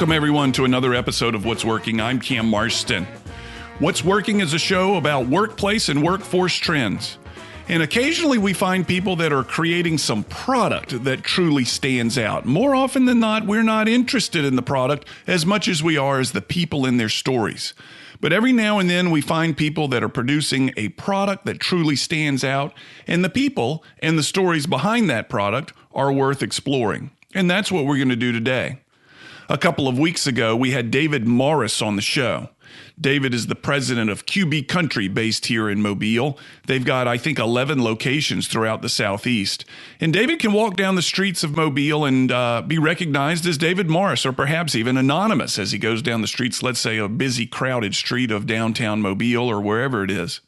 Welcome, everyone, to another episode of What's Working. I'm Cam Marston. What's Working is a show about workplace and workforce trends. And occasionally we find people that are creating some product that truly stands out. More often than not, we're not interested in the product as much as we are as the people in their stories. But every now and then we find people that are producing a product that truly stands out, and the people and the stories behind that product are worth exploring. And that's what we're going to do today. A couple of weeks ago, we had David Morris on the show. David is the president of QB Country based here in Mobile. They've got, I think, 11 locations throughout the Southeast. And David can walk down the streets of Mobile and be recognized as David Morris, or perhaps even anonymous as he goes down the streets, let's say a busy, crowded street of downtown Mobile or wherever it is.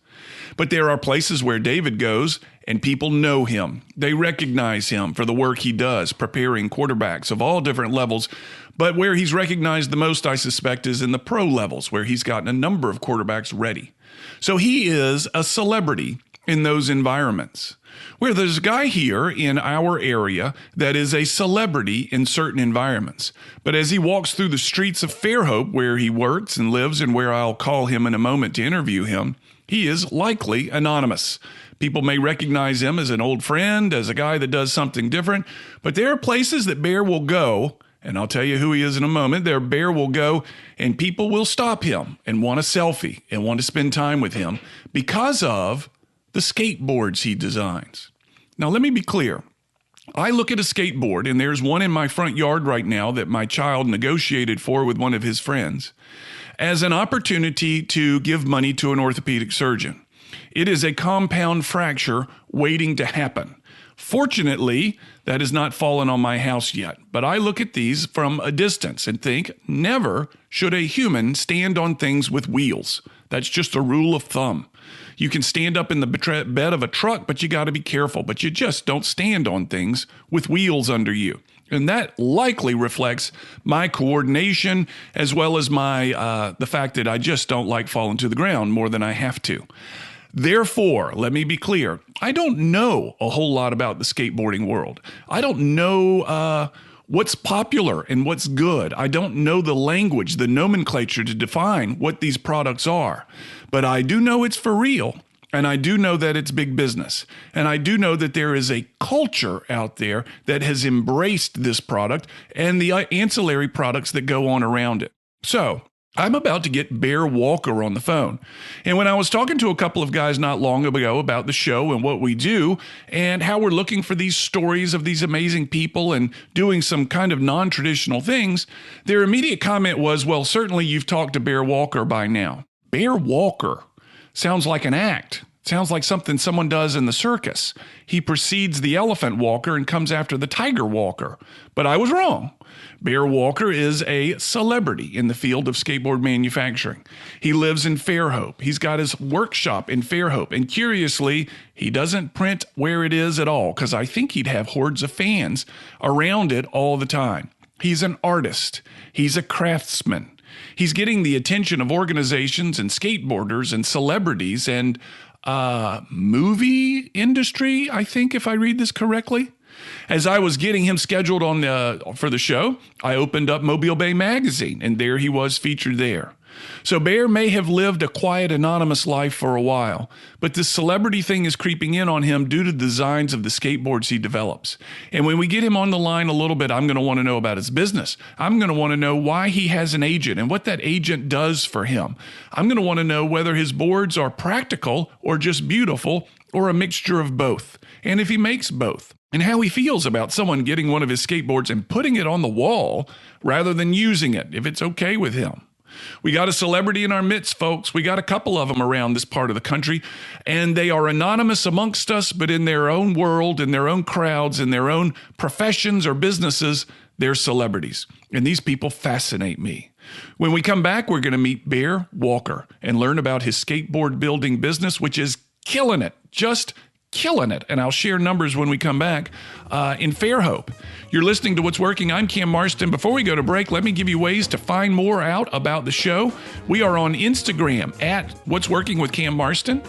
But there are places where David goes and people know him. They recognize him for the work he does, preparing quarterbacks of all different levels. But where he's recognized the most, I suspect, is in the pro levels, where he's gotten a number of quarterbacks ready. So he is a celebrity in those environments. Where there's a guy here in our area that is a celebrity in certain environments. But as he walks through the streets of Fairhope, where he works and lives and where I'll call him in a moment to interview him, he is likely anonymous. People may recognize him as an old friend, as a guy that does something different, but there are places that Bear will go, and I'll tell you who he is in a moment. There, Bear will go, and people will stop him and want a selfie and want to spend time with him because of the skateboards he designs. Now, let me be clear. I look at a skateboard, and there's one in my front yard right now that my child negotiated for with one of his friends, as an opportunity to give money to an orthopedic surgeon. It is a compound fracture waiting to happen. Fortunately, that has not fallen on my house yet, but I look at these from a distance and think, never should a human stand on things with wheels. That's just a rule of thumb. You can stand up in the bed of a truck, but you got to be careful. But you just don't stand on things with wheels under you. And that likely reflects my coordination as well as my the fact that I just don't like falling to the ground more than I have to. Therefore, let me be clear, I don't know a whole lot about the skateboarding world. I don't know what's popular and what's good. I don't know the language, the nomenclature to define what these products are. But I do know it's for real, and I do know that it's big business. And I do know that there is a culture out there that has embraced this product and the ancillary products that go on around it. So I'm about to get Bear Walker on the phone. And when I was talking to a couple of guys not long ago about the show and what we do and how we're looking for these stories of these amazing people and doing some kind of non-traditional things, their immediate comment was, well, certainly you've talked to Bear Walker by now. Bear Walker sounds like an act. Sounds like something someone does in the circus. He precedes the elephant walker and comes after the tiger walker. But I was wrong. Bear Walker is a celebrity in the field of skateboard manufacturing. He lives in Fairhope. He's got his workshop in Fairhope. And curiously, he doesn't print where it is at all, because I think he'd have hordes of fans around it all the time. He's an artist. He's a craftsman. He's getting the attention of organizations and skateboarders and celebrities and movie industry, I think, if I read this correctly. As I was getting him scheduled for the show, I opened up Mobile Bay Magazine, and there he was featured there. So Bear may have lived a quiet, anonymous life for a while, but this celebrity thing is creeping in on him due to the designs of the skateboards he develops. And when we get him on the line a little bit, I'm going to want to know about his business. I'm going to want to know why he has an agent and what that agent does for him. I'm going to want to know whether his boards are practical or just beautiful or a mixture of both, and if he makes both, and how he feels about someone getting one of his skateboards and putting it on the wall rather than using it, if it's okay with him. We got a celebrity in our midst, folks. We got a couple of them around this part of the country, and they are anonymous amongst us, but in their own world, in their own crowds, in their own professions or businesses, they're celebrities. And these people fascinate me. When we come back, we're going to meet Bear Walker and learn about his skateboard building business, which is killing it, just killing it. And I'll share numbers when we come back in Fairhope. You're listening to What's Working. I'm Cam Marston. Before we go to break, let me give you ways to find more out about the show. We are on Instagram at What's Working with Cam Marston.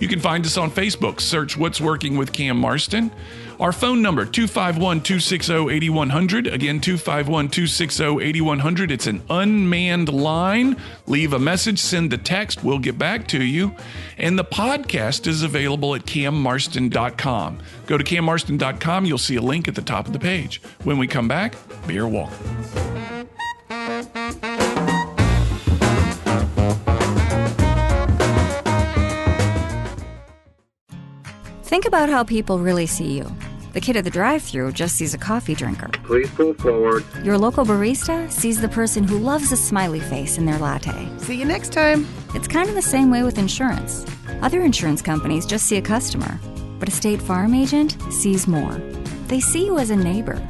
You can find us on Facebook. Search What's Working with Cam Marston. Our phone number, 251-260-8100. Again, 251-260-8100. It's an unmanned line. Leave a message, send a text. We'll get back to you. And the podcast is available at cammarston.com. Go to cammarston.com. You'll see a link at the top of the page. When we come back, Bear Walker. Think about how people really see you. The kid at the drive-thru just sees a coffee drinker. Please pull forward. Your local barista sees the person who loves a smiley face in their latte. See you next time. It's kind of the same way with insurance. Other insurance companies just see a customer, but a State Farm agent sees more. They see you as a neighbor.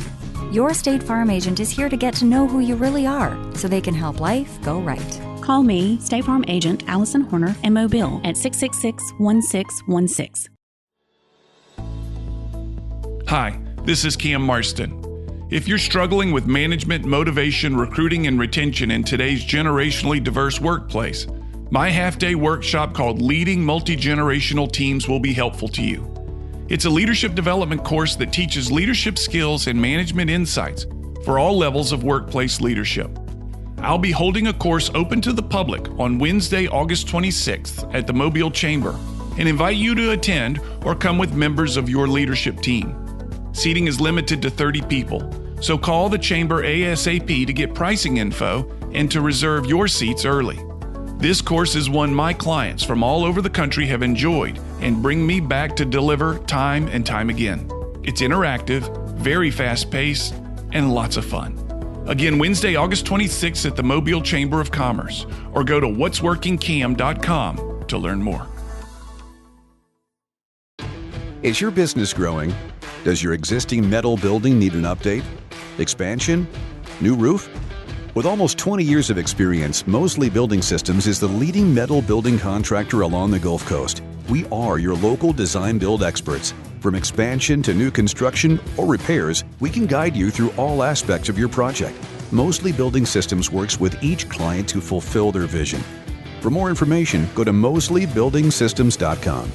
Your State Farm agent is here to get to know who you really are, so they can help life go right. Call me, State Farm agent Allison Horner, in Mobile at 666-1616. Hi, this is Cam Marston. If you're struggling with management, motivation, recruiting, and retention in today's generationally diverse workplace, my half-day workshop called Leading Multi-Generational Teams will be helpful to you. It's a leadership development course that teaches leadership skills and management insights for all levels of workplace leadership. I'll be holding a course open to the public on Wednesday, August 26th at the Mobile Chamber and invite you to attend or come with members of your leadership team. Seating is limited to 30 people, so call the Chamber ASAP to get pricing info and to reserve your seats early. This course is one my clients from all over the country have enjoyed and bring me back to deliver time and time again. It's interactive, very fast-paced, and lots of fun. Again, Wednesday, August 26th at the Mobile Chamber of Commerce, or go to whatsworkingcam.com to learn more. Is your business growing? Does your existing metal building need an update? Expansion? New roof? With almost 20 years of experience, Mosley Building Systems is the leading metal building contractor along the Gulf Coast. We are your local design build experts. From expansion to new construction or repairs, we can guide you through all aspects of your project. Mosley Building Systems works with each client to fulfill their vision. For more information, go to mosleybuildingsystems.com.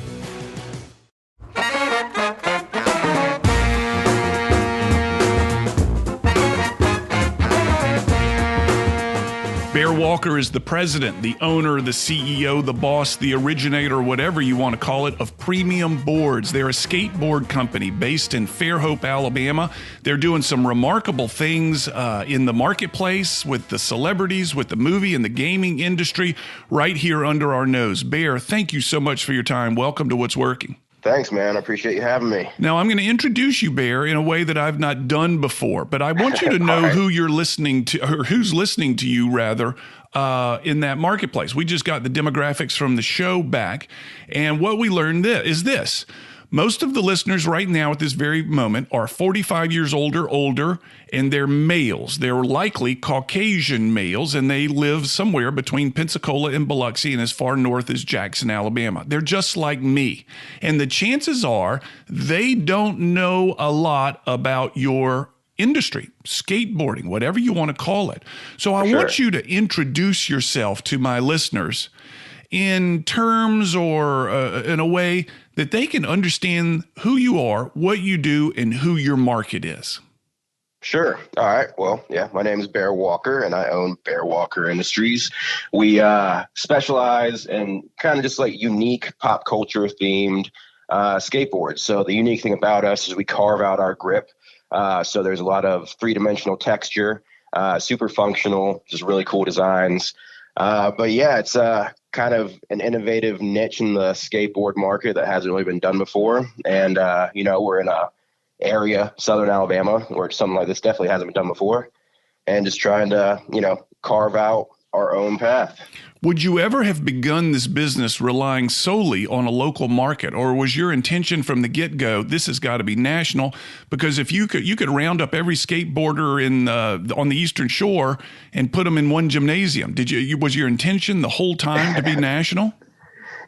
Bear Walker is the president, the owner, the CEO, the boss, the originator, whatever you want to call it, of Premium Boards. They're a skateboard company based in Fairhope, Alabama. They're doing some remarkable things in the marketplace with the celebrities, with the movie and the gaming industry right here under our nose. Bear, thank you so much for your time. Welcome to What's Working. Thanks, man. I appreciate you having me. Now, I'm going to introduce you, Bear, in a way that I've not done before, but I want you to know Right. who you're listening to, or who's listening to you, rather, in that marketplace. We just got the demographics from the show back, and what we learned is this. Most of the listeners right now at this very moment are 45 years older, and they're males. They're likely Caucasian males, and they live somewhere between Pensacola and Biloxi and as far north as Jackson, Alabama. They're just like me. And the chances are they don't know a lot about your industry, skateboarding, whatever you want to call it. So I want you to introduce yourself to my listeners in terms or in a way that they can understand who you are, what you do, and who your market is. Sure. All right. Well, yeah, my name is Bear Walker, and I own Bear Walker Industries. We specialize in kind of just like unique pop culture themed skateboards. So the unique thing about us is we carve out our grip. So there's a lot of three-dimensional texture, super functional, just really cool designs. But yeah, it's kind of an innovative niche in the skateboard market that hasn't really been done before. And, we're in a area, Southern Alabama, where something like this definitely hasn't been done before. And just trying to, carve out our own path. Would you ever have begun this business relying solely on a local market, or was your intention from the get-go, this has got to be national? Because if you could round up every skateboarder on the Eastern Shore and put them in one gymnasium. Was your intention the whole time to be national?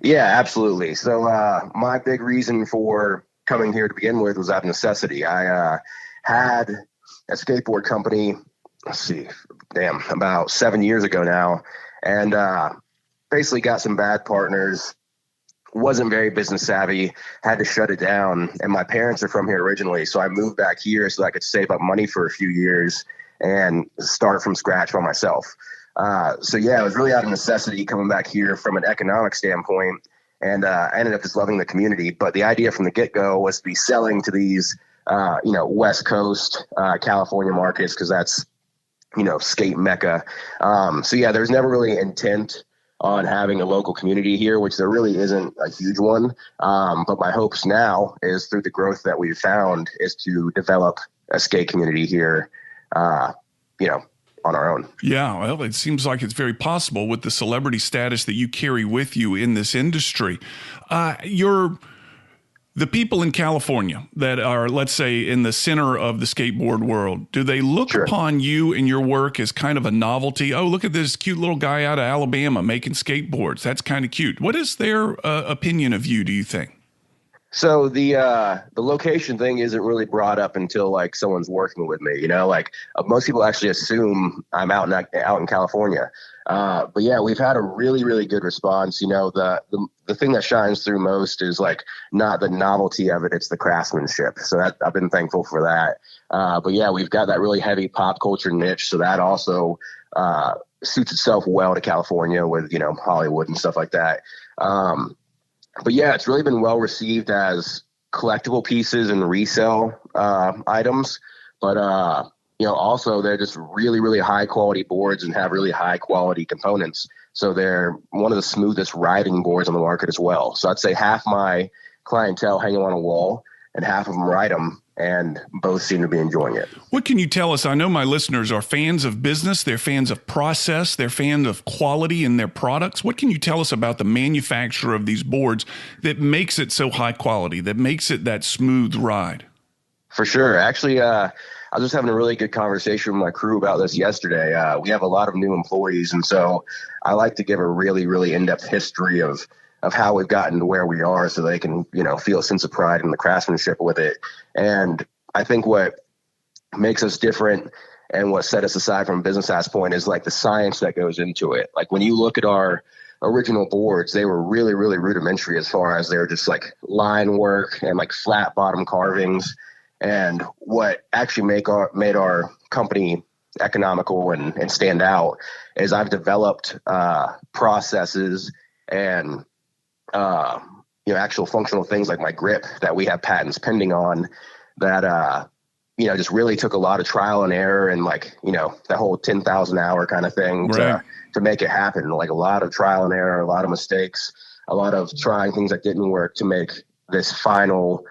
Yeah, absolutely. So my big reason for coming here to begin with was out of necessity. I had a skateboard company, about 7 years ago now. And basically got some bad partners, wasn't very business savvy, had to shut it down. And my parents are from here originally, so I moved back here so I could save up money for a few years and start from scratch by myself. So yeah, it was really out of necessity coming back here from an economic standpoint. And I ended up just loving the community. But the idea from the get-go was to be selling to these, West Coast California markets, because that's, skate mecca. So yeah, there's never really intent on having a local community here, which there really isn't a huge one. But my hopes now is through the growth that we've found is to develop a skate community here, on our own. Yeah, well, it seems like it's very possible with the celebrity status that you carry with you in this industry. The people in California that are, let's say, in the center of the skateboard world, do they look Sure. upon you and your work as kind of a novelty? Oh, look at this cute little guy out of Alabama making skateboards. That's kind of cute. What is their opinion of you, do you think? So the location thing isn't really brought up until like someone's working with me, most people actually assume I'm out in California. But yeah, we've had a really, really good response. The thing that shines through most is like not the novelty of it, it's the craftsmanship. So I've been thankful for that. But yeah, we've got that really heavy pop culture niche. So that also suits itself well to California with, Hollywood and stuff like that. But yeah, it's really been well received as collectible pieces and resale items. But, also they're just really, really high quality boards and have really high quality components. So they're one of the smoothest riding boards on the market as well. So I'd say half my clientele hang them on a wall and half of them ride them, and both seem to be enjoying it. What can you tell us? I know my listeners are fans of business. They're fans of process. They're fans of quality in their products. What can you tell us about the manufacture of these boards that makes it so high quality, that makes it that smooth ride? For sure. Actually, I was just having a really good conversation with my crew about this yesterday. We have a lot of new employees, and so I like to give a really, really in-depth history of how we've gotten to where we are so they can, feel a sense of pride in the craftsmanship with it. And I think what makes us different and what set us aside from a business aspect point is like the science that goes into it. Like when you look at our original boards, they were really, really rudimentary as far as they're just like line work and like flat bottom carvings. And what actually made our company economical and stand out is I've developed processes and actual functional things like my grip that we have patents pending on that just really took a lot of trial and error and that whole 10,000 hour kind of thing Right. to make it happen. Like a lot of trial and error, a lot of mistakes, a lot of trying things that didn't work to make this final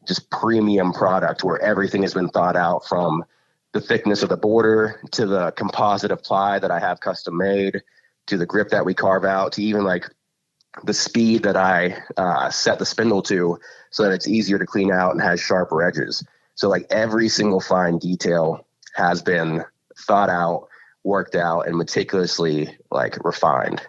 just premium product where everything has been thought out, from the thickness of the border to the composite of ply that I have custom made to the grip that we carve out to even the speed that I set the spindle to so that it's easier to clean out and has sharper edges. So every single fine detail has been thought out, worked out, and meticulously refined.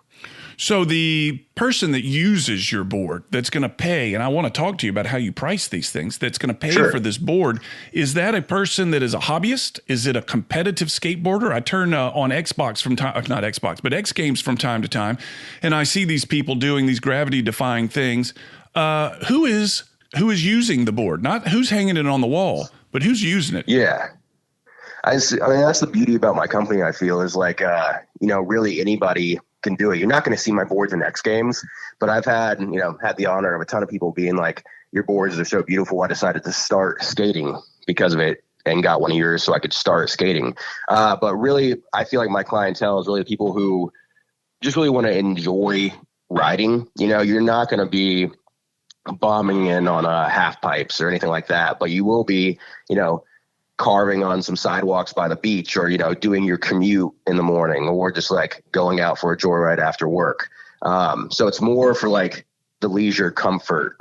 So the person that uses your board that's going to pay, and I want to talk to you about how you price these things, that's going to pay Sure. for this board, is that a person that is a hobbyist? Is it a competitive skateboarder? I turn on Xbox not Xbox, but X Games from time to time, and I see these people doing these gravity-defying things. Who is using the board? Not who's hanging it on the wall, but who's using it? Yeah. I mean, that's the beauty about my company, I feel, is really anybody can do it. You're not going to see my boards in X Games, but I've had the honor of a ton of people being like, your boards are so beautiful, I decided to start skating because of it and got one of yours so I could start skating. But really, I feel like my clientele is really the people who just really want to enjoy riding. You're not going to be bombing in on half pipes or anything like that, but you will be, carving on some sidewalks by the beach, or doing your commute in the morning, or just going out for a joyride after work. So it's more for the leisure comfort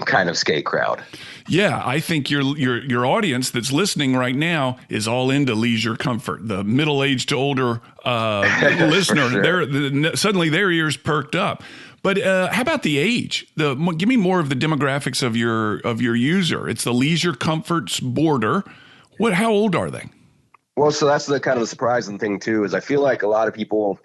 kind of skate crowd. Yeah, I think your audience that's listening right now is all into leisure comfort. The middle-aged to older listener, Sure. Suddenly their ears perked up. But how about the age? Give me more of the demographics of your user. It's the leisure comforts boarder. How old are they? Well, so that's the kind of the surprising thing too, is I feel like a lot of people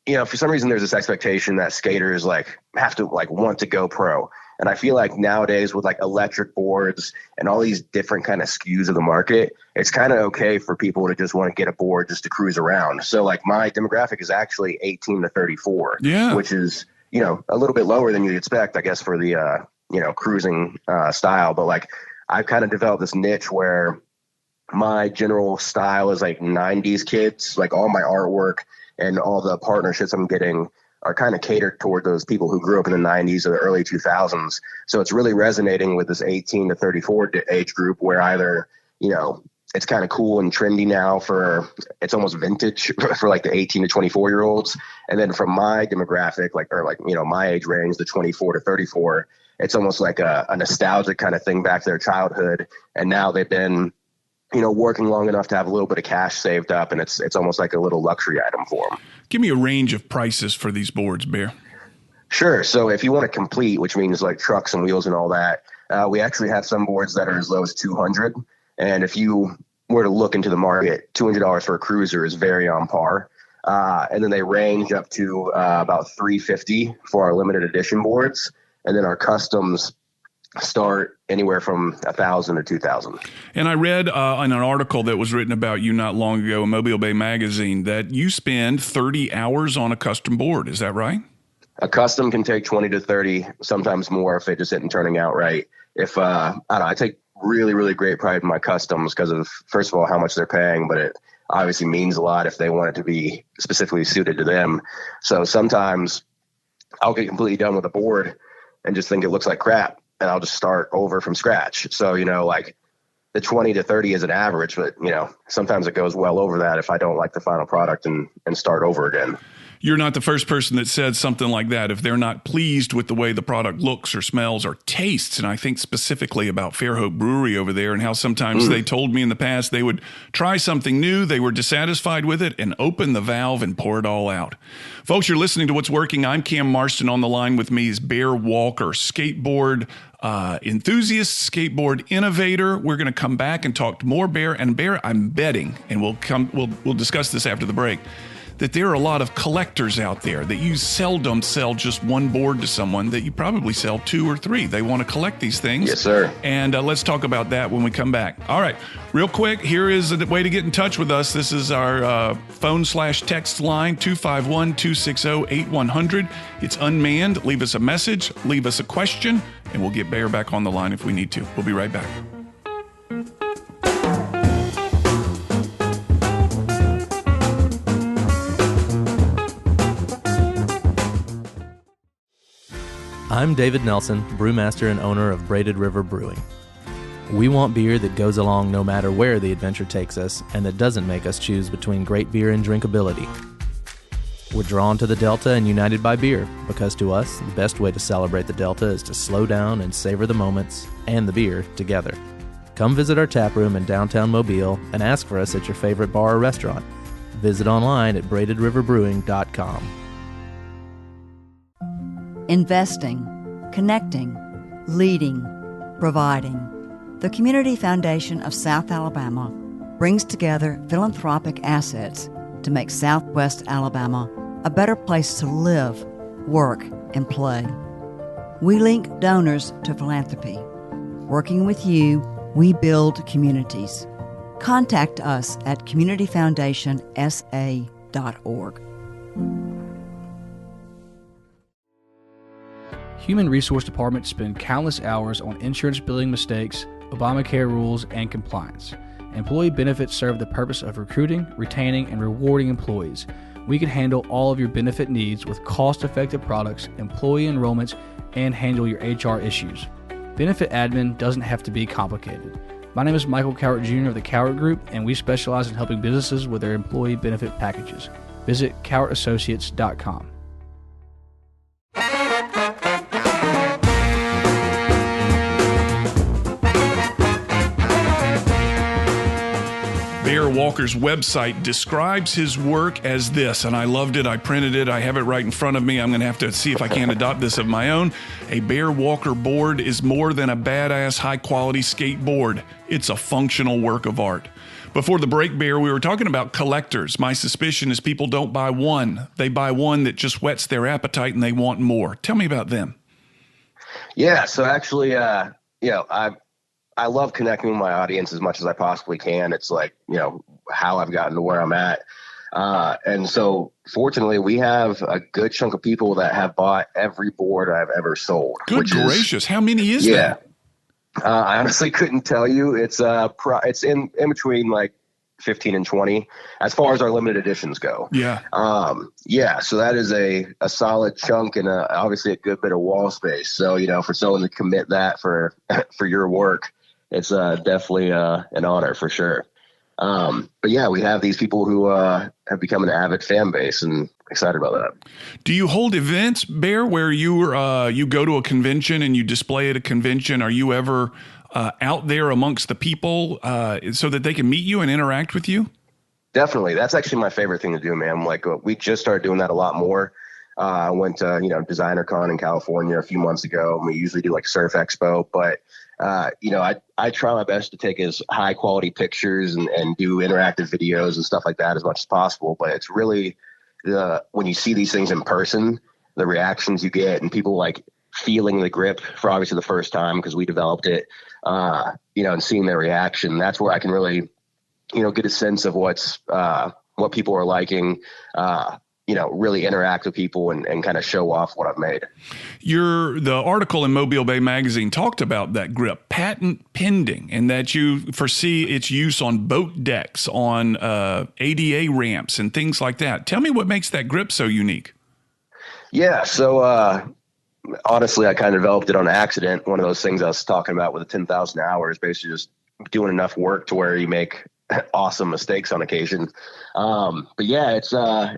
for some reason there's this expectation that skaters like have to like want to go pro. And I feel like nowadays with like electric boards and all these different kind of SKUs of the market, it's kind of okay for people to just want to get a board just to cruise around. So like my demographic is actually 18 to 34, which is, a little bit lower than you'd expect, I guess, for the, cruising style. But like I've kind of developed this niche where my general style is like 90s kids, like all my artwork and all the partnerships I'm getting are kind of catered toward those people who grew up in the 90s or the early 2000s. So it's really resonating with this 18 to 34 age group where either, it's kind of cool and trendy now it's almost vintage for like the 18 to 24 year olds. And then from my demographic, my age range, the 24 to 34, it's almost like a nostalgic kind of thing back to their childhood. And now they've been, working long enough to have a little bit of cash saved up, and it's almost like a little luxury item for them. Give me a range of prices for these boards, Bear. Sure. So if you want to complete, which means like trucks and wheels and all that, we actually have some boards that are as low as $200. And if you were to look into the market, $200 for a cruiser is very on par. And then they range up to about $350 for our limited edition boards. And then our customs start anywhere from $1,000 to $2,000. And I read in an article that was written about you not long ago in Mobile Bay Magazine that you spend 30 hours on a custom board. Is that right? A custom can take 20 to 30, sometimes more if it just isn't turning out right. If I take really, really great pride in my customs because of, first of all, how much they're paying, but it obviously means a lot if they want it to be specifically suited to them. So sometimes I'll get completely done with a board and just think it looks like crap, and I'll just start over from scratch. So, like the 20 to 30 is an average, but, sometimes it goes well over that if I don't like the final product and start over again. You're not the first person that said something like that if they're not pleased with the way the product looks or smells or tastes. And I think specifically about Fairhope Brewery over there and how sometimes they told me in the past they would try something new, they were dissatisfied with it, and open the valve and pour it all out. Folks, you're listening to What's Working. I'm Cam Marston. On the line with me is Bear Walker, skateboard enthusiast, skateboard innovator. We're going to come back and talk more Bear. And Bear, I'm betting, and we'll discuss this after the break, that there are a lot of collectors out there that you seldom sell just one board to someone, that you probably sell 2 or 3. They want to collect these things. Yes, sir. And let's talk about that when we come back. All right, real quick, here is a way to get in touch with us. This is our phone/text line, 251-260-8100. It's unmanned. Leave us a message, leave us a question, and we'll get Bear back on the line if we need to. We'll be right back. I'm David Nelson, brewmaster and owner of Braided River Brewing. We want beer that goes along no matter where the adventure takes us and that doesn't make us choose between great beer and drinkability. We're drawn to the Delta and united by beer because to us, the best way to celebrate the Delta is to slow down and savor the moments and the beer together. Come visit our tap room in downtown Mobile and ask for us at your favorite bar or restaurant. Visit online at braidedriverbrewing.com. Investing, connecting, leading, providing. The Community Foundation of South Alabama brings together philanthropic assets to make Southwest Alabama a better place to live, work, and play. We link donors to philanthropy. Working with you, we build communities. Contact us at communityfoundationsa.org. Human Resource Departments spend countless hours on insurance billing mistakes, Obamacare rules, and compliance. Employee benefits serve the purpose of recruiting, retaining, and rewarding employees. We can handle all of your benefit needs with cost-effective products, employee enrollments, and handle your HR issues. Benefit admin doesn't have to be complicated. My name is Michael Cowart Jr. of the Cowart Group, and we specialize in helping businesses with their employee benefit packages. Visit CowartAssociates.com. Bear Walker's website describes his work as this, and I loved it. I printed it. I have it right in front of me. I'm going to have to see if I can adopt this of my own. A Bear Walker board is more than a badass, high-quality skateboard. It's a functional work of art. Before the break, Bear, we were talking about collectors. My suspicion is people don't buy one. They buy one that just whets their appetite and they want more. Tell me about them. Yeah. So actually, I love connecting with my audience as much as I possibly can. It's like, how I've gotten to where I'm at. And so fortunately we have a good chunk of people that have bought every board I've ever sold. Good gracious. How many is that? I honestly couldn't tell you. It's in between like 15 and 20 as far as our limited editions go. Yeah. So that is a solid chunk and obviously a good bit of wall space. So, for someone to commit that for your work, it's definitely an honor for sure. But yeah, we have these people who have become an avid fan base and excited about that. Do you hold events, Bear, where you go to a convention and you display at a convention? Are you ever out there amongst the people so that they can meet you and interact with you? Definitely. That's actually my favorite thing to do, man. Like we just started doing that a lot more. I went to, Designer Con in California a few months ago, and we usually do like Surf Expo, but I try my best to take as high quality pictures and do interactive videos and stuff like that as much as possible. But it's really when you see these things in person, the reactions you get and people like feeling the grip for obviously the first time because we developed it, and seeing their reaction, that's where I can really, get a sense of what people are liking, really interact with people and kind of show off what I've made. The article in Mobile Bay Magazine talked about that grip, patent pending, and that you foresee its use on boat decks, on ADA ramps and things like that. Tell me what makes that grip so unique. Yeah, so honestly, I kind of developed it on accident. One of those things I was talking about with the 10,000 hours, basically just doing enough work to where you make awesome mistakes on occasion. But yeah,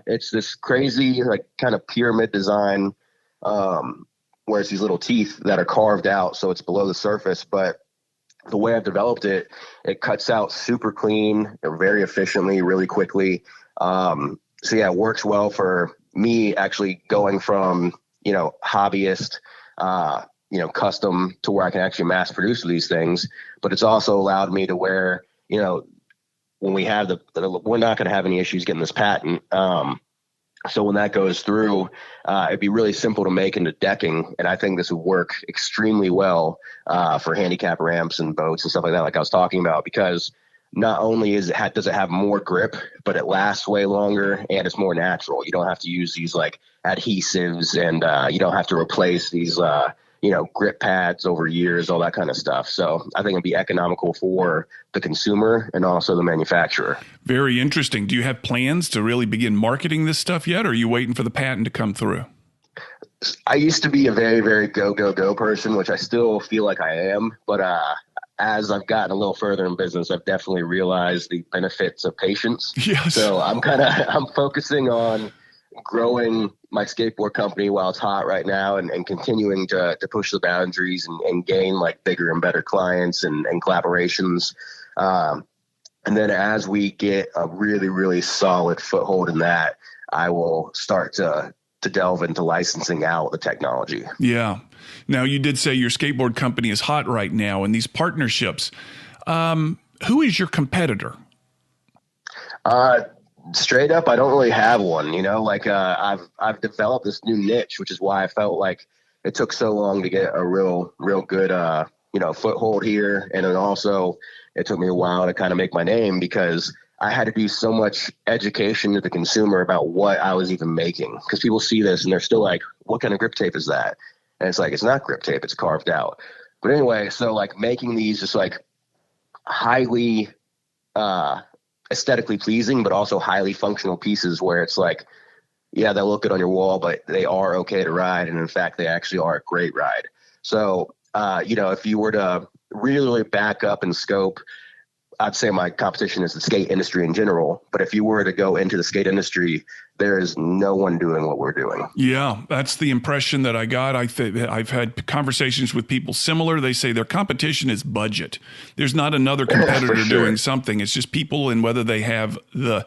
it's this crazy, like kind of pyramid design, where it's these little teeth that are carved out. So it's below the surface, but the way I've developed it, it cuts out super clean, very efficiently, really quickly. So yeah, it works well for me actually going from, hobbyist, custom to where I can actually mass produce these things. But it's also allowed me to where, when we have we're not going to have any issues getting this patent. So when that goes through, it'd be really simple to make into decking. And I think this would work extremely well for handicap ramps and boats and stuff like that, like I was talking about, because not only does it have more grip, but it lasts way longer and it's more natural. You don't have to use these like adhesives and you don't have to replace these grip pads over years, all that kind of stuff. So I think it'd be economical for the consumer and also the manufacturer. Very interesting. Do you have plans to really begin marketing this stuff yet, or are you waiting for the patent to come through? I used to be a very, very go person, which I still feel like I am. But as I've gotten a little further in business, I've definitely realized the benefits of patience. Yes. So I'm focusing on growing my skateboard company while it's hot right now and continuing to push the boundaries and gain like bigger and better clients and collaborations. And then as we get a really, really solid foothold in that, I will start to delve into licensing out the technology. Yeah. Now, you did say your skateboard company is hot right now, and these partnerships. Who is your competitor? Straight up, I don't really have one. I've developed this new niche, which is why I felt like it took so long to get a real good foothold here, and then also it took me a while to kind of make my name because I had to do so much education to the consumer about what I was even making, because people see this and they're still like, what kind of grip tape is that? And it's like, it's not grip tape, it's carved out. But anyway, so like making these just like highly aesthetically pleasing, but also highly functional pieces where it's like, yeah, they look good on your wall, but they are okay to ride. And in fact, they actually are a great ride. So, if you were to really back up in scope, I'd say my competition is the skate industry in general. But if you were to go into the skate industry, there is no one doing what we're doing. Yeah, that's the impression that I got. I've had conversations with people similar. They say their competition is budget. There's not another competitor doing something. It's just people, and whether they have are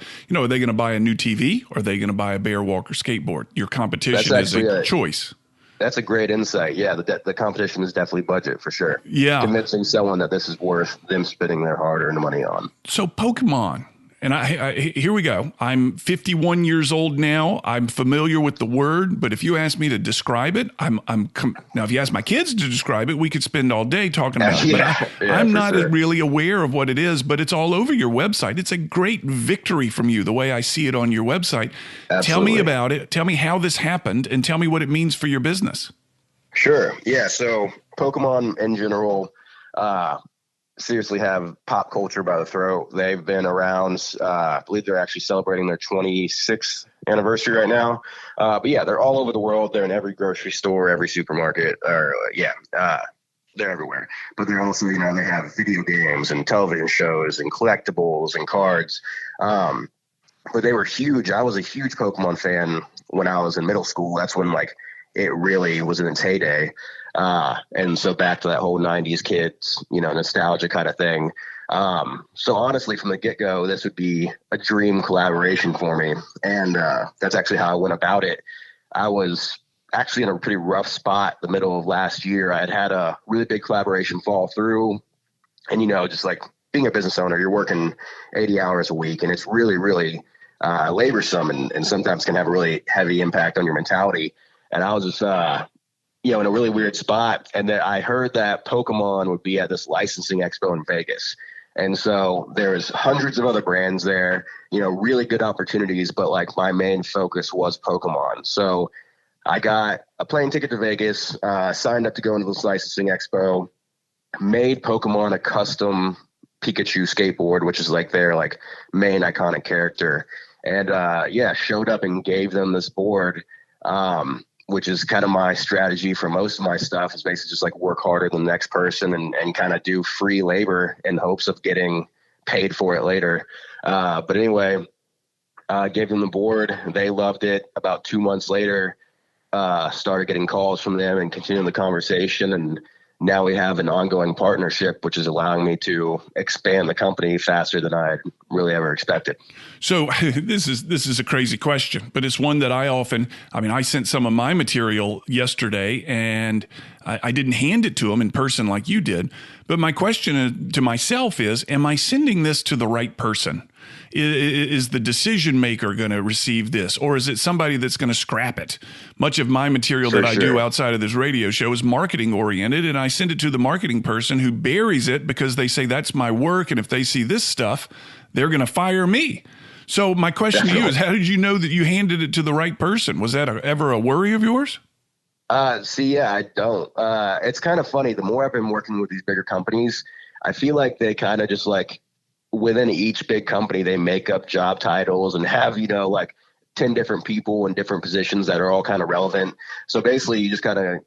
they going to buy a new TV or are they going to buy a Bear Walker skateboard? Your competition is a choice. That's a great insight. Yeah, the competition is definitely budget for sure. Yeah. Convincing someone that this is worth them spending their hard-earned money on. So Pokemon, and I here we go. I'm 51 years old now. I'm familiar with the word, but if you ask me to describe it, now if you ask my kids to describe it, we could spend all day talking about it. But I'm not really aware of what it is, but it's all over your website. It's a great victory from you, the way I see it on your website. Absolutely. Tell me about it. Tell me how this happened, and tell me what it means for your business. Sure. Yeah. So Pokemon in general, seriously have pop culture by the throat. They've been around, I believe they're actually celebrating their 26th anniversary right now. But yeah, they're all over the world. They're in every grocery store, every supermarket, they're everywhere. But they're also, they have video games and television shows and collectibles and cards. But they were huge. I was a huge Pokemon fan when I was in middle school. That's when it really was in its heyday. And so back to that whole 90s kids, nostalgia kind of thing. So honestly, from the get-go, this would be a dream collaboration for me. And that's actually how I went about it. I was actually in a pretty rough spot the middle of last year. I had a really big collaboration fall through. And, just like being a business owner, you're working 80 hours a week, and it's really, really laborsome and sometimes can have a really heavy impact on your mentality. And I was just, in a really weird spot. And then I heard that Pokemon would be at this licensing expo in Vegas. And so there's hundreds of other brands there, really good opportunities. But my main focus was Pokemon. So I got a plane ticket to Vegas, signed up to go into this licensing expo, made Pokemon a custom Pikachu skateboard, which is their main iconic character. And showed up and gave them this board, which is kind of my strategy for most of my stuff, is basically just work harder than the next person and kind of do free labor in hopes of getting paid for it later. But anyway, gave them the board. They loved it. About 2 months later, started getting calls from them and continuing the conversation. And now we have an ongoing partnership, which is allowing me to expand the company faster than I really ever expected. So this is a crazy question, but it's one that I sent some of my material yesterday, and I didn't hand it to them in person like you did. But my question to myself is, am I sending this to the right person? Is the decision maker going to receive this, or is it somebody that's going to scrap it? Much of my material I do outside of this radio show is marketing oriented, and I send it to the marketing person who buries it because they say that's my work, and if they see this stuff, they're going to fire me. So my question to you is, how did you know that you handed it to the right person? Was that ever a worry of yours? I don't. It's kind of funny. The more I've been working with these bigger companies, I feel like they kind of just within each big company, they make up job titles and have, 10 different people in different positions that are all kind of relevant. So basically you just kind of,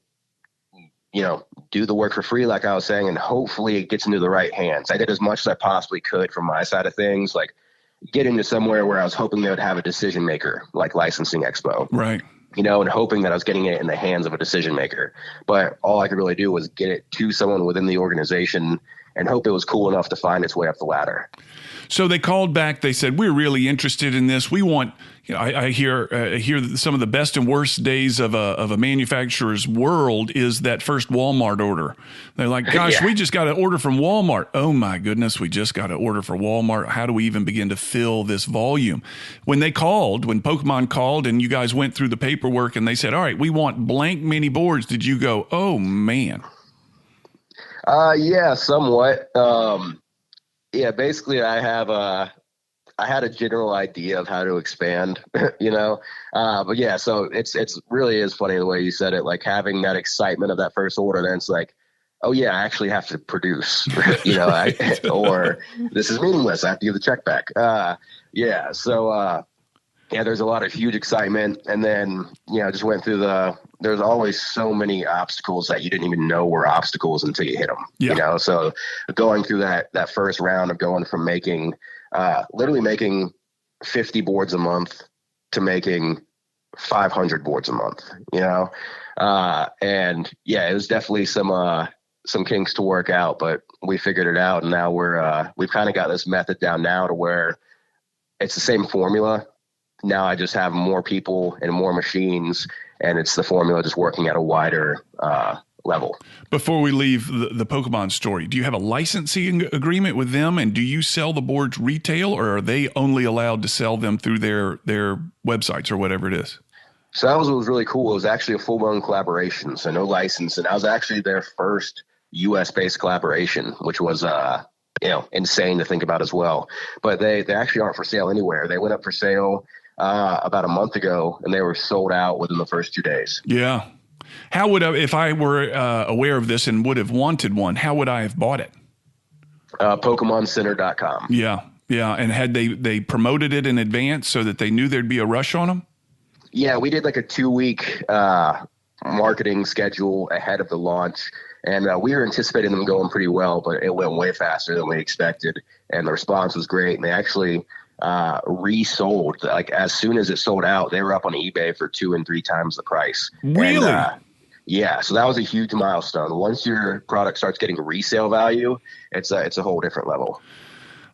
do the work for free, like I was saying, and hopefully it gets into the right hands. I did as much as I possibly could from my side of things, get into somewhere where I was hoping they would have a decision maker, like Licensing Expo. Right. And hoping that I was getting it in the hands of a decision maker. But all I could really do was get it to someone within the organization and hope it was cool enough to find its way up the ladder. So they called back. They said, we're really interested in this. We want, I hear some of the best and worst days of a manufacturer's world is that first Walmart order. They're like, gosh, we just got an order from Walmart. Oh my goodness, we just got an order for Walmart. How do we even begin to fill this volume? When Pokemon called and you guys went through the paperwork and they said, all right, we want blank mini boards, did you go, oh man? Yeah, somewhat. Basically I had a general idea of how to expand, but so it's really is funny the way you said it, having that excitement of that first order. Then it's oh yeah, I actually have to produce, or this is meaningless. I have to give the check back. There's a lot of huge excitement. And then, just went through there's always so many obstacles that you didn't even know were obstacles until you hit them, So going through that first round of going from literally making 50 boards a month to making 500 boards a month, and it was definitely some kinks to work out, but we figured it out. And now we've kind of got this method down now to where it's the same formula. Now I just have more people and more machines and it's the formula just working at a wider level. Before we leave the Pokemon story, do you have a licensing agreement with them, and do you sell the boards retail, or are they only allowed to sell them through their websites or whatever it is? So that was what was really cool. It was actually a full-blown collaboration, so no license, and that was actually their first U.S.-based collaboration, which was insane to think about as well. But they actually aren't for sale anywhere. They went up for sale about a month ago, and they were sold out within the first 2 days. Yeah. How would I, if I were aware of this and would have wanted one, how would I have bought it? PokemonCenter.com. Yeah. And had they promoted it in advance so that they knew there'd be a rush on them? Yeah, we did like a 2-week marketing schedule ahead of the launch, and we were anticipating them going pretty well, but it went way faster than we expected, and the response was great. And they actually resold, like as soon as it sold out, they were up on eBay for 2 and 3 times the price. Really? And, yeah, so that was a huge milestone. Once your product starts getting resale value, it's a whole different level.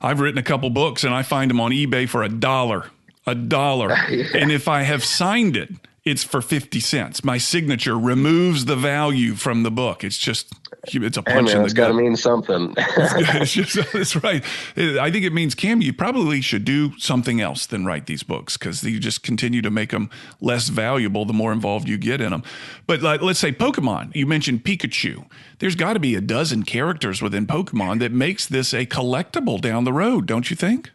I've written a couple books, and I find them on eBay for $1. Yeah. And if I have signed it, it's for 50 cents. My signature removes the value from the book. It's a punch in the gut. It's got to mean something. That's right. I think it means, Cam, you probably should do something else than write these books, because you just continue to make them less valuable the more involved you get in them. But let's say Pokemon. You mentioned Pikachu. There's got to be a dozen characters within Pokemon that makes this a collectible down the road, don't you think?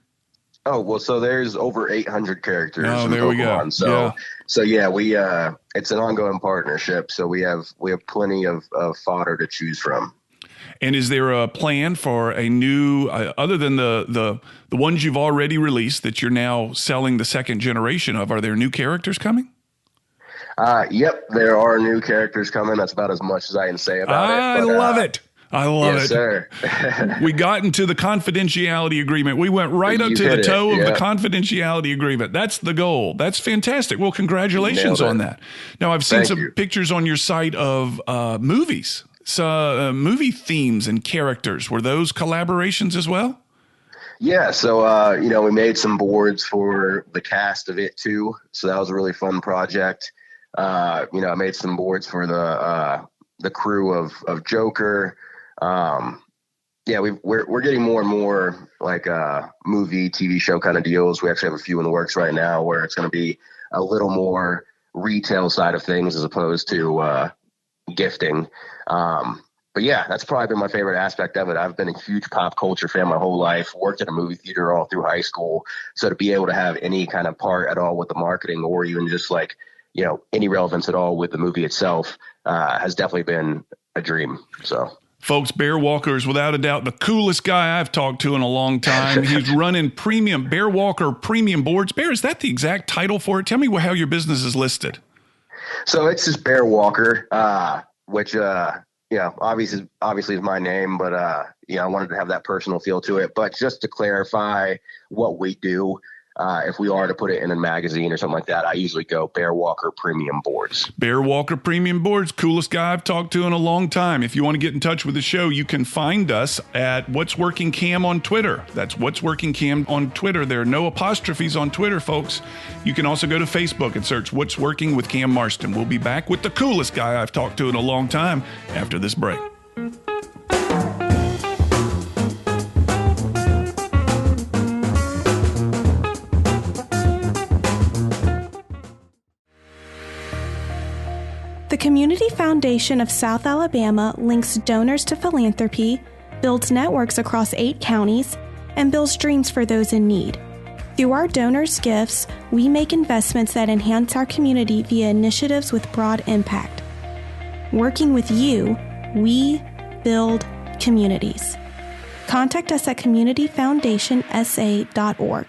Oh, well, so there's over 800 characters. Oh, there Pokemon. we go. So we it's an ongoing partnership. So we have plenty of fodder to choose from. And is there a plan for a new, other than the ones you've already released that you're now selling the second generation of, are there new characters coming? Yep, there are new characters coming. That's about as much as I can say about it. I love it. I love yes, it. Sir. We got into the confidentiality agreement. We went right up to the toe of the confidentiality agreement. That's the goal. That's fantastic. Well, congratulations on that. Now, I've seen some pictures on your site of movies, movie themes and characters. Were those collaborations as well? Yeah. So, we made some boards for the cast of It too. So that was a really fun project. I made some boards for the crew of Joker. We're getting more and more like movie, TV show kind of deals. We actually have a few in the works right now where it's going to be a little more retail side of things as opposed to gifting. But yeah, that's probably been my favorite aspect of it. I've been a huge pop culture fan my whole life, worked at a movie theater all through high school. So to be able to have any kind of part at all with the marketing, or even just like, any relevance at all with the movie itself, has definitely been a dream. So. Folks, Bear Walker is without a doubt the coolest guy I've talked to in a long time. He's running Bear Walker Premium Boards. Bear, is that the exact title for it? Tell me how your business is listed. So it's just Bear Walker, which, obviously is my name, but, I wanted to have that personal feel to it. But just to clarify what we do, if we are to put it in a magazine or something like that, I usually go Bear Walker Premium Boards. Bear Walker Premium Boards, coolest guy I've talked to in a long time. If you want to get in touch with the show, you can find us at What's Working Cam on Twitter. That's What's Working Cam on Twitter. There are no apostrophes on Twitter, folks. You can also go to Facebook and search What's Working with Cam Marston. We'll be back with the coolest guy I've talked to in a long time after this break. The Community Foundation of South Alabama links donors to philanthropy, builds networks across 8 counties, and builds dreams for those in need. Through our donors' gifts, we make investments that enhance our community via initiatives with broad impact. Working with you, we build communities. Contact us at communityfoundationsa.org.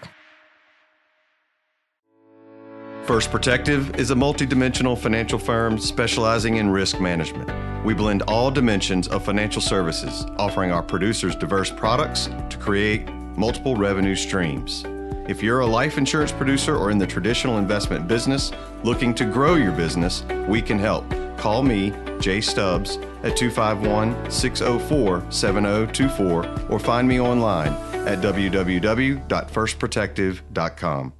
First Protective is a multidimensional financial firm specializing in risk management. We blend all dimensions of financial services, offering our producers diverse products to create multiple revenue streams. If you're a life insurance producer or in the traditional investment business looking to grow your business, we can help. Call me, Jay Stubbs, at 251-604-7024 or find me online at www.firstprotective.com.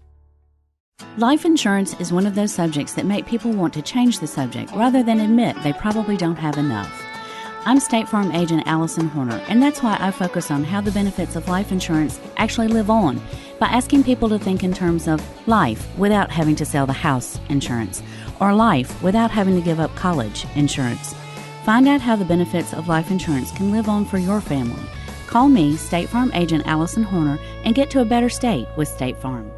Life insurance is one of those subjects that make people want to change the subject rather than admit they probably don't have enough. I'm State Farm agent Allison Horner, and that's why I focus on how the benefits of life insurance actually live on by asking people to think in terms of life without having to sell the house insurance, or life without having to give up college insurance. Find out how the benefits of life insurance can live on for your family. Call me, State Farm agent Allison Horner, and get to a better state with State Farm.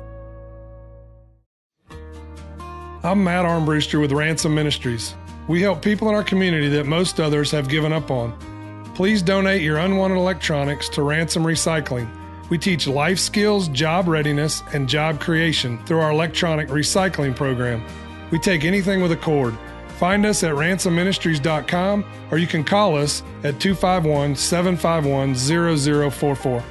I'm Matt Armbruster with Ransom Ministries. We help people in our community that most others have given up on. Please donate your unwanted electronics to Ransom Recycling. We teach life skills, job readiness, and job creation through our electronic recycling program. We take anything with a cord. Find us at ransomministries.com, or you can call us at 251-751-0044.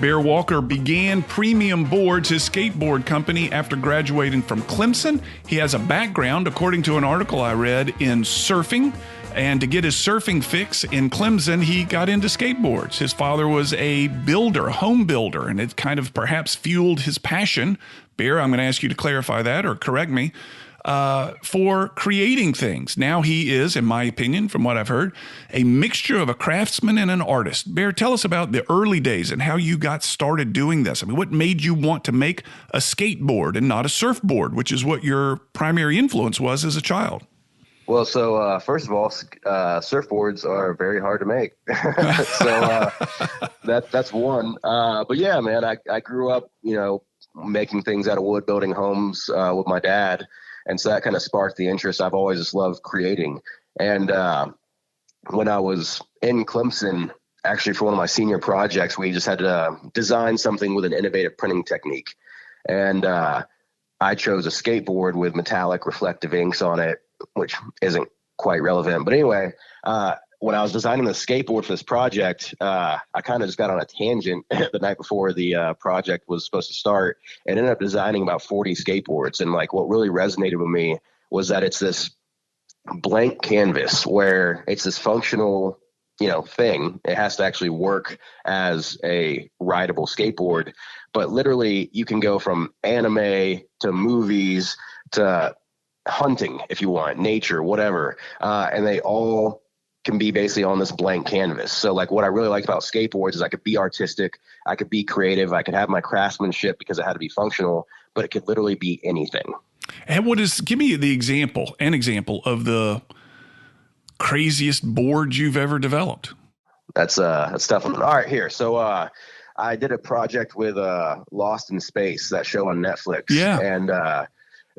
Bear Walker began Premium Boards, his skateboard company, after graduating from Clemson. He has a background, according to an article I read, in surfing. And to get his surfing fix in Clemson, he got into skateboards. His father was a builder, a home builder, and it kind of perhaps fueled his passion. Bear, I'm going to ask you to clarify that or correct me. For creating things. Now he is, in my opinion, from what I've heard, a mixture of a craftsman and an artist. Bear, tell us about the early days and how you got started doing this. I mean, what made you want to make a skateboard and not a surfboard, which is what your primary influence was as a child? Well, so first of all, surfboards are very hard to make. So that's one. But yeah, man, I grew up, making things out of wood, building homes with my dad. And so that kind of sparked the interest. I've always just loved creating. And when I was in Clemson, actually for one of my senior projects, we just had to design something with an innovative printing technique. And I chose a skateboard with metallic reflective inks on it, which isn't quite relevant. But anyway, when I was designing the skateboard for this project, I kind of just got on a tangent the night before the project was supposed to start and ended up designing about 40 skateboards. And like what really resonated with me was that it's this blank canvas where it's this functional, thing. It has to actually work as a rideable skateboard. But literally you can go from anime to movies to hunting if you want, nature, whatever. And they all can be basically on this blank canvas. So like what I really liked about skateboards is I could be artistic, I could be creative, I could have my craftsmanship because it had to be functional, but it could literally be anything. And give me an example of the craziest board you've ever developed. That's tough. All right, here. So I did a project with Lost in Space, that show on Netflix. Yeah. And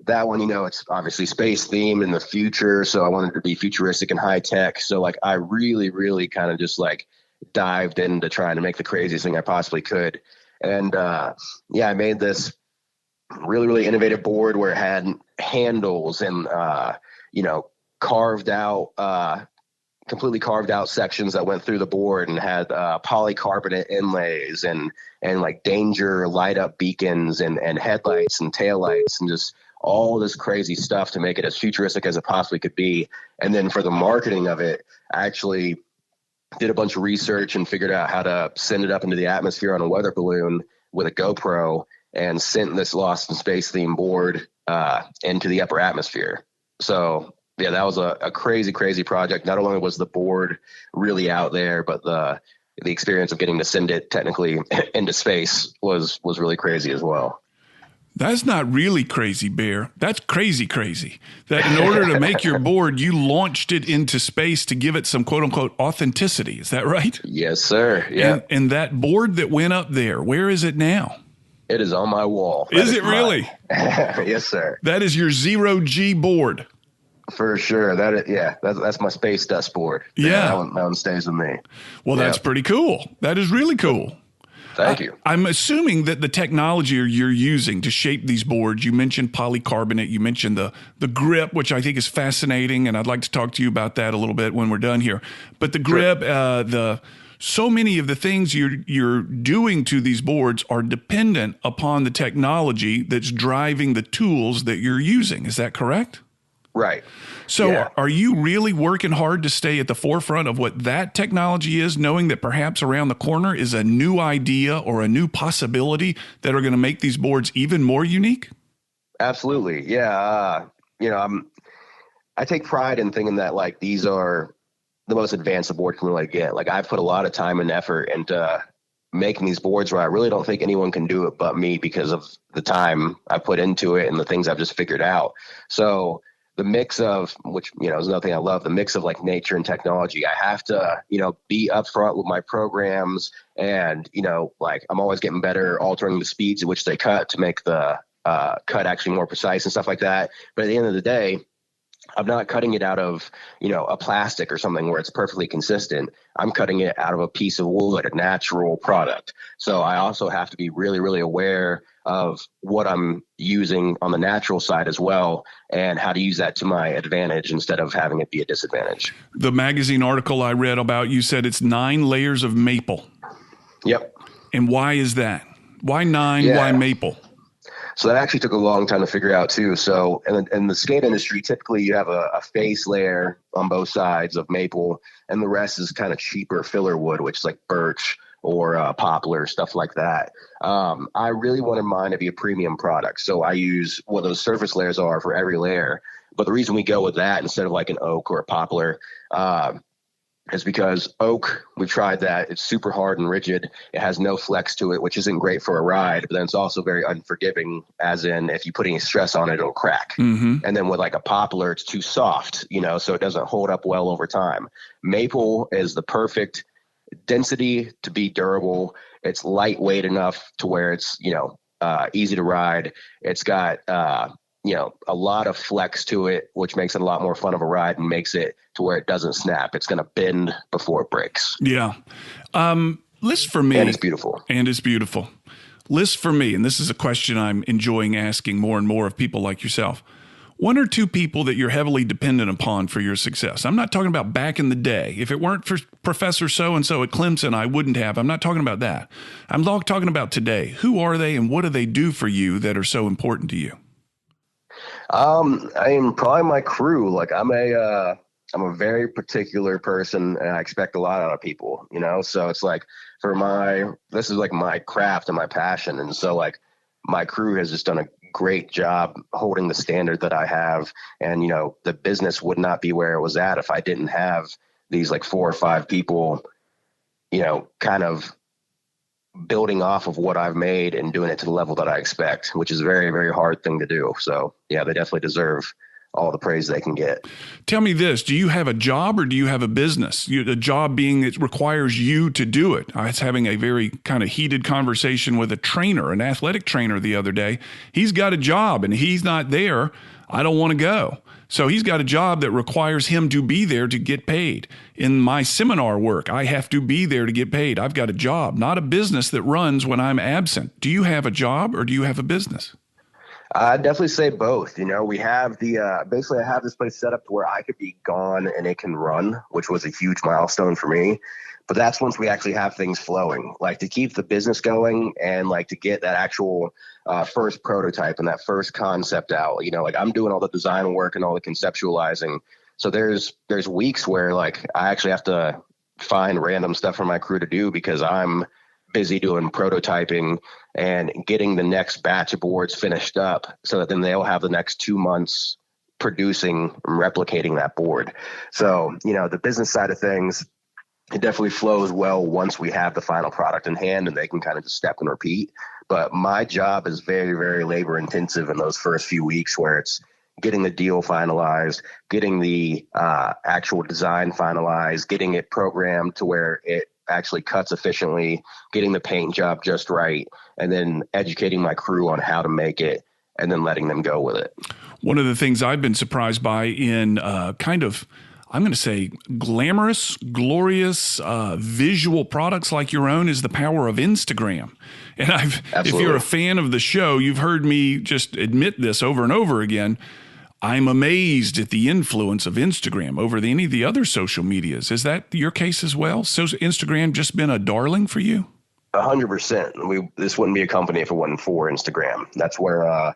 that one, it's obviously space themed in the future. So I wanted to be futuristic and high tech. So like I really, really kind of just like dived into trying to make the craziest thing I possibly could. And I made this really, really innovative board where it had handles and, completely carved out sections that went through the board and had polycarbonate inlays and like danger light up beacons and headlights and taillights and just all this crazy stuff to make it as futuristic as it possibly could be. And then for the marketing of it, I actually did a bunch of research and figured out how to send it up into the atmosphere on a weather balloon with a GoPro and sent this Lost in Space themed board into the upper atmosphere. So yeah, that was a crazy, crazy project. Not only was the board really out there, but the experience of getting to send it technically into space was really crazy as well. That's not really crazy, Bear. That's crazy. That in order to make your board, you launched it into space to give it some quote unquote authenticity. Is that right? Yes, sir. Yeah. And that board that went up there, where is it now? It is on my wall. Is it really? Yes, sir. That is your 0G board. For sure. That's my space dust board. Yeah. That one stays with me. Well, that's pretty cool. That is really cool. Thank you. I'm assuming that the technology you're using to shape these boards, you mentioned polycarbonate, you mentioned the grip, which I think is fascinating, and I'd like to talk to you about that a little bit when we're done here. But the grip, so many of the things you're doing to these boards are dependent upon the technology that's driving the tools that you're using. Is that correct? Right. So are you really working hard to stay at the forefront of what that technology is, knowing that perhaps around the corner is a new idea or a new possibility that are going to make these boards even more unique? Absolutely. Yeah. I take pride in thinking that like these are the most advanced a board can really get. Like I've put a lot of time and effort into making these boards where I really don't think anyone can do it but me because of the time I put into it and the things I've just figured out. So the mix of, which, is another thing I love, the mix of like nature and technology. I have to, be upfront with my programs and, like I'm always getting better altering the speeds at which they cut to make the cut actually more precise and stuff like that. But at the end of the day, I'm not cutting it out of, a plastic or something where it's perfectly consistent. I'm cutting it out of a piece of wood, a natural product. So I also have to be really, really aware of what I'm using on the natural side as well and how to use that to my advantage instead of having it be a disadvantage. The magazine article I read about you said it's 9 layers of maple. Yep. And why is that? Why 9? Yeah. Why maple? So that actually took a long time to figure out too. So in the skate industry, typically you have a face layer on both sides of maple, and the rest is kind of cheaper filler wood, which is like birch or poplar, stuff like that. I really wanted mine to be a premium product. So I use what those surface layers are for every layer. But the reason we go with that instead of like an oak or a poplar is because oak, we tried that. It's super hard and rigid. It has no flex to it, which isn't great for a ride, but then it's also very unforgiving, as in if you put any stress on it, it'll crack. Mm-hmm. And then with like a poplar, it's too soft, so it doesn't hold up well over time. Maple is the perfect density to be durable. It's lightweight enough to where it's, easy to ride. It's got, a lot of flex to it, which makes it a lot more fun of a ride and makes it to where it doesn't snap. It's going to bend before it breaks. Yeah. List for me. And it's beautiful. List for me, and this is a question I'm enjoying asking more and more of people like yourself. 1 or 2 people that you're heavily dependent upon for your success. I'm not talking about back in the day. If it weren't for Professor so-and-so at Clemson, I wouldn't have. I'm not talking about that. I'm talking about today. Who are they and what do they do for you that are so important to you? I am probably my crew. Like I'm a very particular person and I expect a lot out of people, so it's like this is like my craft and my passion. And so like my crew has just done a great job holding the standard that I have. And, the business would not be where it was at if I didn't have these like 4 or 5 people, kind of building off of what I've made and doing it to the level that I expect, which is a very, very hard thing to do. So yeah, they definitely deserve all the praise they can get. Tell me this, do you have a job or do you have a business? A job being it requires you to do it. I was having a very kind of heated conversation with a trainer, an athletic trainer the other day. He's got a job and he's not there. I don't want to go. So he's got a job that requires him to be there to get paid. In my seminar work, I have to be there to get paid. I've got a job, not a business that runs when I'm absent. Do you have a job or do you have a business? I'd definitely say both. We have basically I have this place set up to where I could be gone and it can run, which was a huge milestone for me. But that's once we actually have things flowing, like to keep the business going and like to get that actual first prototype and that first concept out. Like I'm doing all the design work and all the conceptualizing. So there's weeks where like I actually have to find random stuff for my crew to do because I'm busy doing prototyping and getting the next batch of boards finished up so that then they'll have the next 2 months producing and replicating that board. So, the business side of things, it definitely flows well once we have the final product in hand and they can kind of just step and repeat. But my job is very, very labor intensive in those first few weeks where it's getting the deal finalized, getting the actual design finalized, getting it programmed to where it actually cuts efficiently, getting the paint job just right, and then educating my crew on how to make it and then letting them go with it. One of the things I've been surprised by in kind of, I'm going to say, glamorous, glorious visual products like your own is the power of Instagram. And if you're a fan of the show, you've heard me just admit this over and over again. I'm amazed at the influence of Instagram over any of the other social medias. Is that your case as well? So Instagram just been a darling for you? 100%. This wouldn't be a company if it wasn't for Instagram. That's where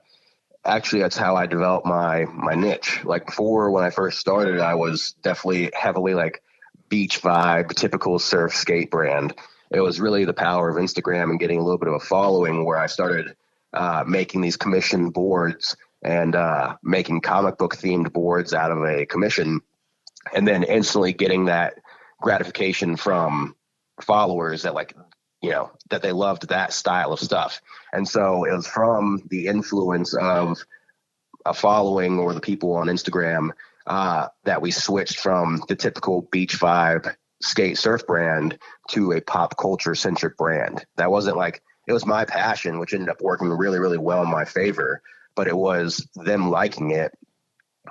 actually, that's how I developed my niche. Like before, when I first started, I was definitely heavily like beach vibe, typical surf skate brand. It was really the power of Instagram and getting a little bit of a following where I started making these commission boards and making comic book themed boards out of a commission, and then instantly getting that gratification from followers that that they loved that style of stuff. And so it was from the influence of a following or the people on Instagram that we switched from the typical beach vibe skate surf brand to a pop culture centric brand. That wasn't like, it was my passion, which ended up working really, really well in my favor, but it was them liking it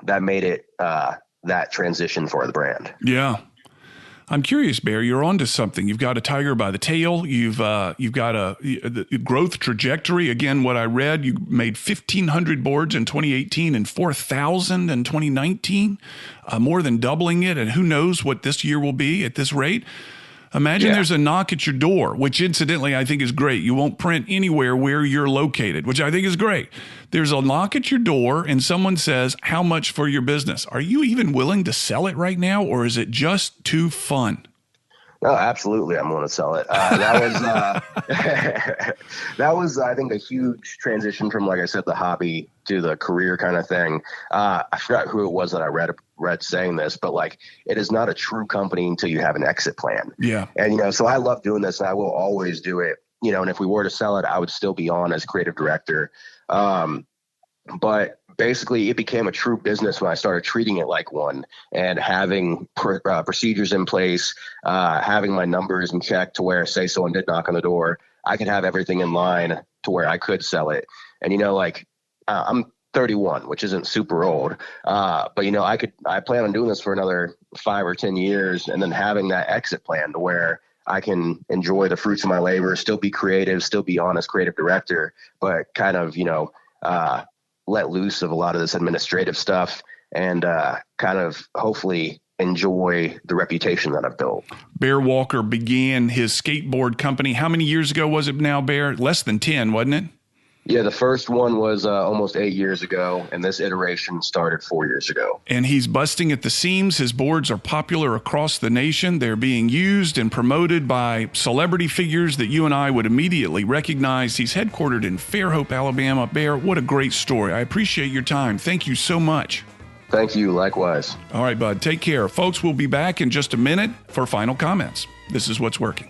that made it that transition for the brand. Yeah. I'm curious, Bear, you're onto something. You've got a tiger by the tail. You've got the growth trajectory. Again, what I read, you made 1,500 boards in 2018 and 4,000 in 2019, more than doubling it. And who knows what this year will be at this rate. Imagine there's a knock at your door, which incidentally I think is great. You won't print anywhere where you're located, which I think is great. There's a knock at your door and someone says, how much for your business? Are you even willing to sell it right now, or is it just too fun? No, absolutely. I'm going to sell it. That was, I think, a huge transition from, like I said, the hobby to the career kind of thing. I forgot who it was that I read saying this, but like, it is not a true company until you have an exit plan. Yeah. And, so I love doing this and I will always do it, and if we were to sell it, I would still be on as creative director. But basically it became a true business when I started treating it like one and having procedures in place, having my numbers in check to where, say someone did knock on the door, I could have everything in line to where I could sell it. And, I'm 31, which isn't super old. But I plan on doing this for another 5 or 10 years and then having that exit plan to where I can enjoy the fruits of my labor, still be creative, still be on as creative director, but kind of, let loose of a lot of this administrative stuff and kind of hopefully enjoy the reputation that I've built. Bear Walker began his skateboard company. How many years ago was it now, Bear? Less than 10, wasn't it? Yeah, the first one was almost 8 years ago, and this iteration started 4 years ago. And he's busting at the seams. His boards are popular across the nation. They're being used and promoted by celebrity figures that you and I would immediately recognize. He's headquartered in Fairhope, Alabama. Bear, what a great story. I appreciate your time. Thank you so much. Thank you. Likewise. All right, bud. Take care. Folks, we'll be back in just a minute for final comments. This is What's Working.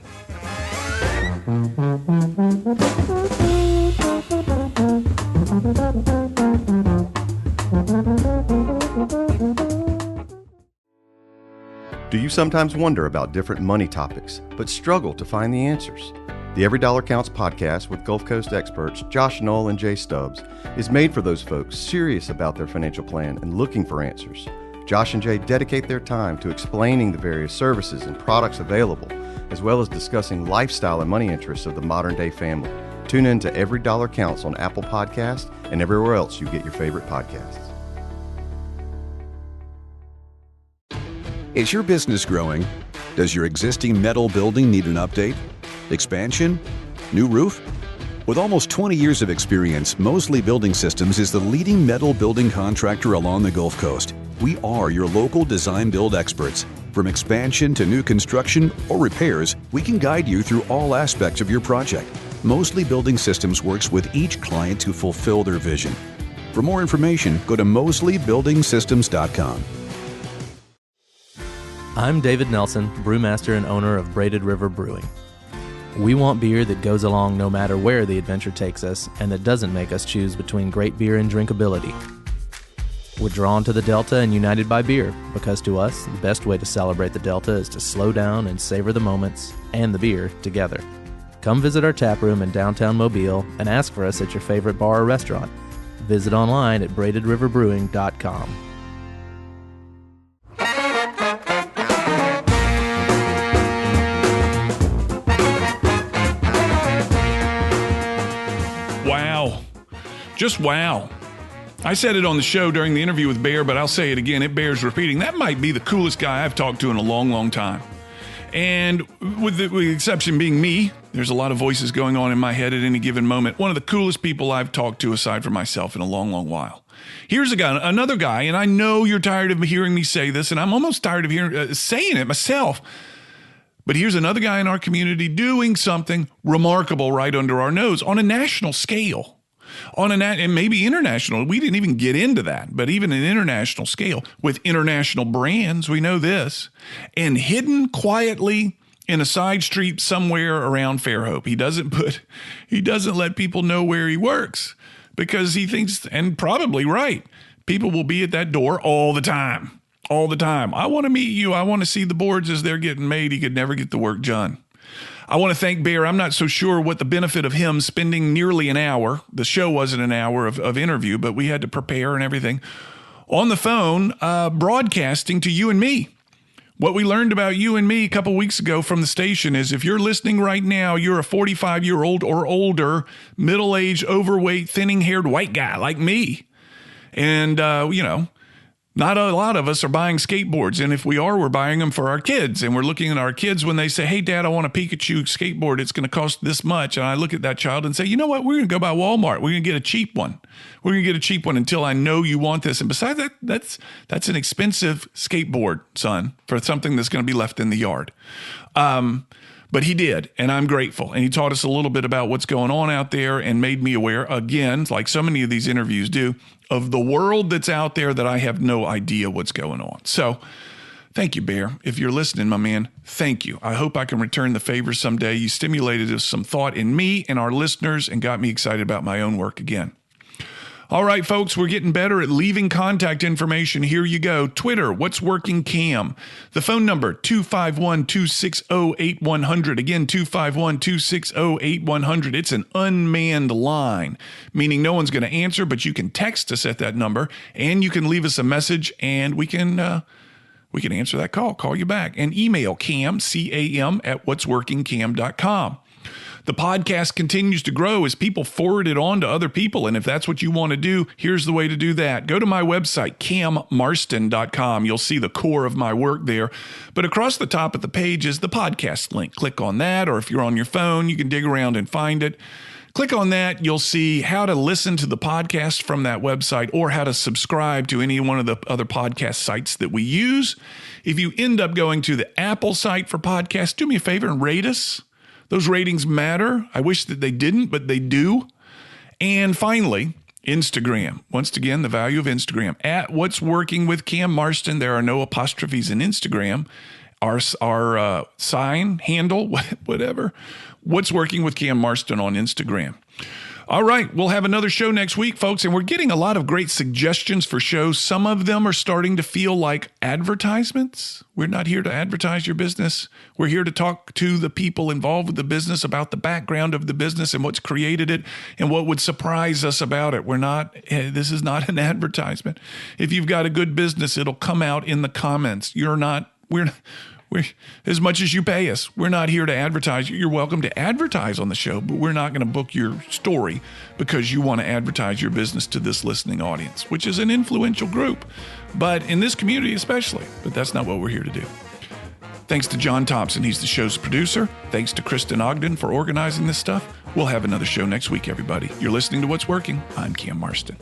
Do you sometimes wonder about different money topics, but struggle to find the answers? The Every Dollar Counts podcast with Gulf Coast experts Josh Knoll and Jay Stubbs is made for those folks serious about their financial plan and looking for answers. Josh and Jay dedicate their time to explaining the various services and products available, as well as discussing lifestyle and money interests of the modern-day family. Tune in to Every Dollar Counts on Apple Podcasts and everywhere else you get your favorite podcasts. Is your business growing? Does your existing metal building need an update? Expansion? New roof? With almost 20 years of experience, Mosley Building Systems is the leading metal building contractor along the Gulf Coast. We are your local design build experts. From expansion to new construction or repairs, we can guide you through all aspects of your project. Mosley Building Systems works with each client to fulfill their vision. For more information, go to mosleybuildingsystems.com. I'm David Nelson, brewmaster and owner of Braided River Brewing. We want beer that goes along no matter where the adventure takes us and that doesn't make us choose between great beer and drinkability. We're drawn to the Delta and united by beer because to us, the best way to celebrate the Delta is to slow down and savor the moments and the beer together. Come visit our tap room in downtown Mobile and ask for us at your favorite bar or restaurant. Visit online at braidedriverbrewing.com. Wow. Just wow. I said it on the show during the interview with Bear, but I'll say it again. It bears repeating. That might be the coolest guy I've talked to in a long, long time. And with the exception being me, there's a lot of voices going on in my head at any given moment. One of the coolest people I've talked to aside from myself in a long, long while. Here's another guy, and I know you're tired of hearing me say this, and I'm almost tired of hearing saying it myself. But here's another guy in our community doing something remarkable right under our nose on a national scale. And maybe international. We didn't even get into that, but even an international scale with international brands, we know this, and hidden quietly in a side street somewhere around Fairhope. He doesn't let people know where he works because he thinks, and probably right, people will be at that door all the time. All the time. I want to meet you. I want to see the boards as they're getting made. He could never get the work done. I want to thank Bear. I'm not so sure what the benefit of him spending nearly an hour. The show wasn't an hour of interview, but we had to prepare and everything on the phone, broadcasting to you and me. What we learned about you and me a couple weeks ago from the station is if you're listening right now, you're a 45-year-old or older, middle-aged, overweight, thinning-haired white guy like me. And, not a lot of us are buying skateboards, and if we are, we're buying them for our kids, and we're looking at our kids when they say, hey, Dad, I want a Pikachu skateboard. It's going to cost this much, and I look at that child and say, you know what? We're going to go by Walmart. We're going to get a cheap one. We're going to get a cheap one until I know you want this, and besides that, that's an expensive skateboard, son, for something that's going to be left in the yard. But he did, and I'm grateful. And he taught us a little bit about what's going on out there and made me aware, again, like so many of these interviews do, of the world that's out there that I have no idea what's going on. So thank you, Bear. If you're listening, my man, thank you. I hope I can return the favor someday. You stimulated some thought in me and our listeners and got me excited about my own work again. All right, folks, we're getting better at leaving contact information. Here you go. Twitter, What's Working Cam. The phone number, 251-260-8100. Again, 251-260-8100. It's an unmanned line, meaning no one's going to answer, but you can text us at that number, and you can leave us a message, and we can answer that call you back. And email cam, C-A-M, at what'sworkingcam.com. The podcast continues to grow as people forward it on to other people. And if that's what you want to do, here's the way to do that. Go to my website, cammarston.com. You'll see the core of my work there. But across the top of the page is the podcast link. Click on that, or if you're on your phone, you can dig around and find it. Click on that. You'll see how to listen to the podcast from that website or how to subscribe to any one of the other podcast sites that we use. If you end up going to the Apple site for podcasts, do me a favor and rate us. Those ratings matter. I wish that they didn't, but they do. And finally, Instagram. Once again, the value of Instagram. At What's Working with Cam Marston. There are no apostrophes in Instagram. Our sign, handle, whatever. What's Working with Cam Marston on Instagram. All right, we'll have another show next week, folks, and we're getting a lot of great suggestions for shows. Some of them are starting to feel like advertisements. We're not here to advertise your business. We're here to talk to the people involved with the business about the background of the business and what's created it and what would surprise us about it. This is not an advertisement. If you've got a good business, it'll come out in the comments. We're as much as you pay us, we're not here to advertise. You're welcome to advertise on the show, but we're not going to book your story because you want to advertise your business to this listening audience, which is an influential group, but in this community especially. But that's not what we're here to do. Thanks to John Thompson. He's the show's producer. Thanks to Kristen Ogden for organizing this stuff. We'll have another show next week, everybody. You're listening to What's Working. I'm Cam Marston.